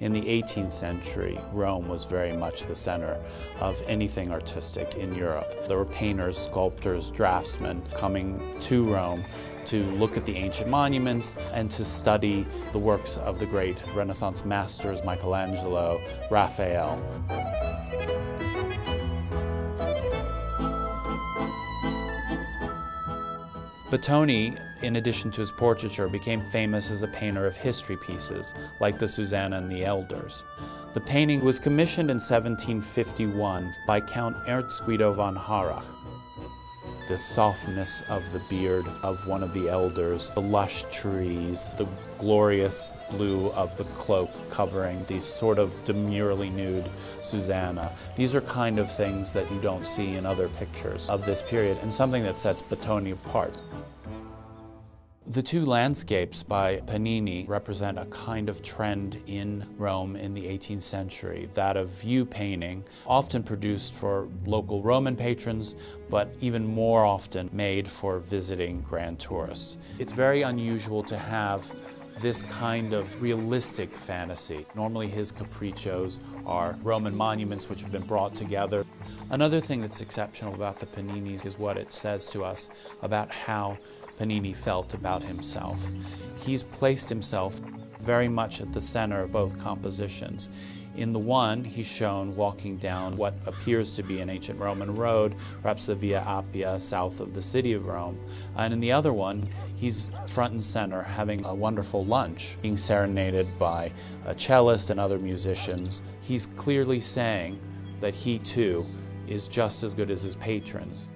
In the 18th century, Rome was very much the center of anything artistic in Europe. There were painters, sculptors, draftsmen coming to Rome to look at the ancient monuments and to study the works of the great Renaissance masters, Michelangelo, Raphael. Batoni, in addition to his portraiture, became famous as a painter of history pieces, like the Susanna and the Elders. The painting was commissioned in 1751 by Count Ernst Guido von Harrach. The softness of the beard of one of the elders, the lush trees, the glorious blue of the cloak covering the sort of demurely nude Susanna. These are kind of things that you don't see in other pictures of this period, and something that sets Batoni apart. The two landscapes by Panini represent a kind of trend in Rome in the 18th century, that of view painting, often produced for local Roman patrons, but even more often made for visiting grand tourists. It's very unusual to have this kind of realistic fantasy. Normally his capriccios are Roman monuments which have been brought together. Another thing that's exceptional about the Paninis is what it says to us about how Panini felt about himself. He's placed himself very much at the center of both compositions. In the one, he's shown walking down what appears to be an ancient Roman road, perhaps the Via Appia south of the city of Rome. And in the other one, he's front and center having a wonderful lunch, being serenaded by a cellist and other musicians. He's clearly saying that he too is just as good as his patrons.